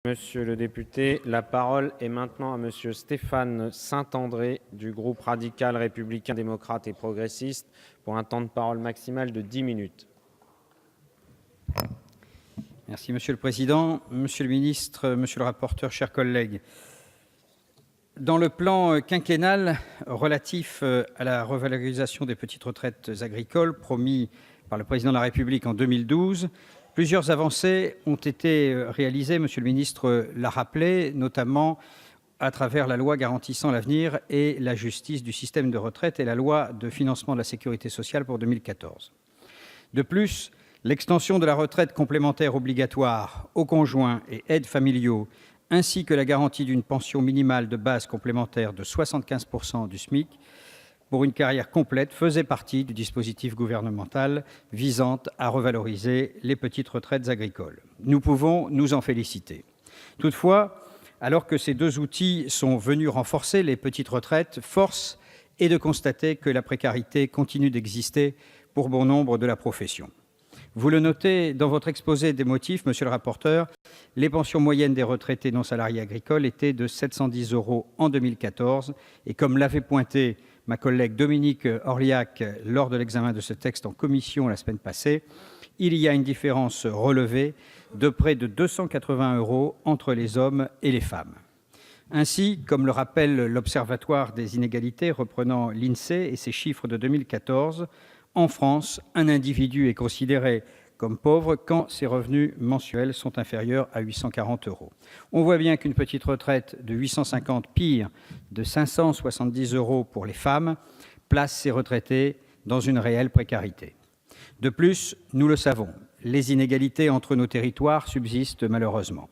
Monsieur le député, la parole est maintenant à Monsieur Stéphane Saint-André du groupe radical républicain démocrate et progressiste pour un temps de parole maximal de 10 minutes. Merci Monsieur le Président, Monsieur le Ministre, Monsieur le rapporteur, chers collègues. Dans le plan quinquennal relatif à la revalorisation des petites retraites agricoles promis par le Président de la République en 2012, plusieurs avancées ont été réalisées, Monsieur le Ministre l'a rappelé, notamment à travers la loi garantissant l'avenir et la justice du système de retraite et la loi de financement de la sécurité sociale pour 2014. De plus, l'extension de la retraite complémentaire obligatoire aux conjoints et aides familiaux, ainsi que la garantie d'une pension minimale de base complémentaire de 75% du SMIC pour une carrière complète faisait partie du dispositif gouvernemental visant à revaloriser les petites retraites agricoles. Nous pouvons nous en féliciter. Toutefois, alors que ces deux outils sont venus renforcer les petites retraites, force est de constater que la précarité continue d'exister pour bon nombre de la profession. Vous le notez dans votre exposé des motifs, monsieur le rapporteur, les pensions moyennes des retraités non salariés agricoles étaient de 710 € en 2014 et comme l'avait pointé ma collègue Dominique Orliac lors de l'examen de ce texte en commission la semaine passée, il y a une différence relevée de près de 280 € entre les hommes et les femmes. Ainsi, comme le rappelle l'Observatoire des inégalités reprenant l'INSEE et ses chiffres de 2014, en France, un individu est considéré comme pauvre quand ses revenus mensuels sont inférieurs à 840 €. On voit bien qu'une petite retraite de 850, pire, de 570 € pour les femmes, place ces retraités dans une réelle précarité. De plus, nous le savons, les inégalités entre nos territoires subsistent malheureusement.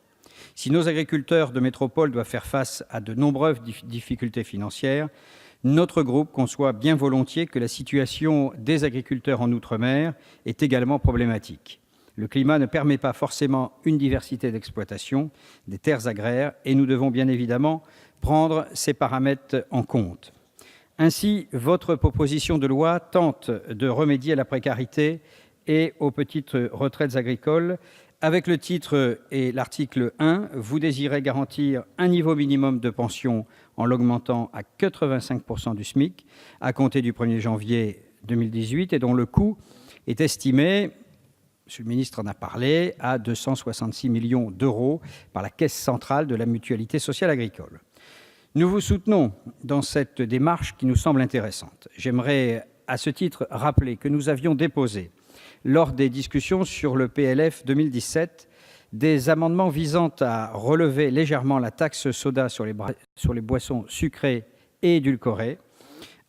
Si nos agriculteurs de métropole doivent faire face à de nombreuses difficultés financières, notre groupe conçoit bien volontiers que la situation des agriculteurs en outre-mer est également problématique. Le climat ne permet pas forcément une diversité d'exploitation des terres agraires et nous devons bien évidemment prendre ces paramètres en compte. Ainsi, votre proposition de loi tente de remédier à la précarité et aux petites retraites agricoles. Avec le titre et l'article 1, vous désirez garantir un niveau minimum de pension en l'augmentant à 85% du SMIC à compter du 1er janvier 2018 et dont le coût est estimé, Monsieur le ministre en a parlé, à 266 millions € par la Caisse centrale de la Mutualité sociale agricole. Nous vous soutenons dans cette démarche qui nous semble intéressante. J'aimerais à ce titre rappeler que nous avions déposé lors des discussions sur le PLF 2017, des amendements visant à relever légèrement la taxe soda sur les boissons sucrées et édulcorées,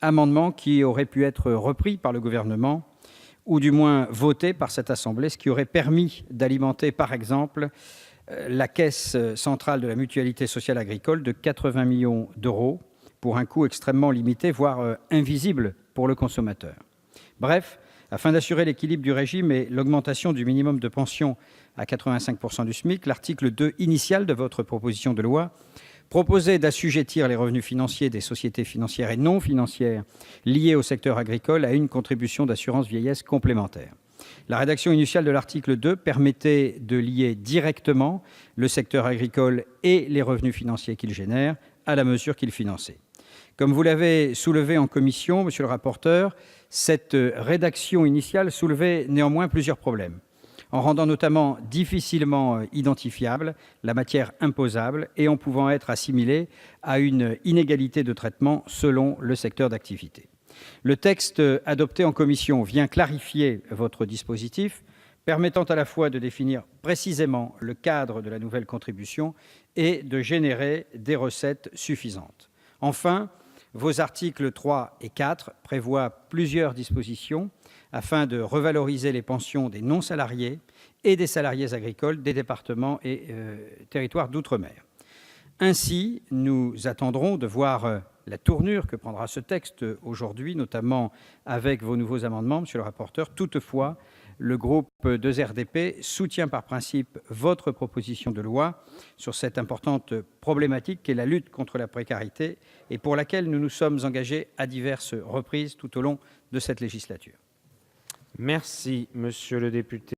amendements qui auraient pu être repris par le gouvernement ou du moins votés par cette Assemblée, ce qui aurait permis d'alimenter, par exemple, la Caisse centrale de la Mutualité sociale agricole de 80 millions € pour un coût extrêmement limité, voire invisible pour le consommateur. Bref, afin d'assurer l'équilibre du régime et l'augmentation du minimum de pension à 85% du SMIC, l'article 2 initial de votre proposition de loi proposait d'assujettir les revenus financiers des sociétés financières et non financières liées au secteur agricole à une contribution d'assurance vieillesse complémentaire. La rédaction initiale de l'article 2 permettait de lier directement le secteur agricole et les revenus financiers qu'il génère à la mesure qu'il finançait. Comme vous l'avez soulevé en commission, monsieur le rapporteur, cette rédaction initiale soulevait néanmoins plusieurs problèmes, en rendant notamment difficilement identifiable la matière imposable et en pouvant être assimilée à une inégalité de traitement selon le secteur d'activité. Le texte adopté en commission vient clarifier votre dispositif, permettant à la fois de définir précisément le cadre de la nouvelle contribution et de générer des recettes suffisantes. Enfin, vos articles 3 et 4 prévoient plusieurs dispositions afin de revaloriser les pensions des non-salariés et des salariés agricoles des départements et territoires d'outre-mer. Ainsi, nous attendrons de voir la tournure que prendra ce texte aujourd'hui, notamment avec vos nouveaux amendements, monsieur le rapporteur. Toutefois, le groupe 2RDP soutient par principe votre proposition de loi sur cette importante problématique qu'est la lutte contre la précarité et pour laquelle nous nous sommes engagés à diverses reprises tout au long de cette législature. Merci, monsieur le député.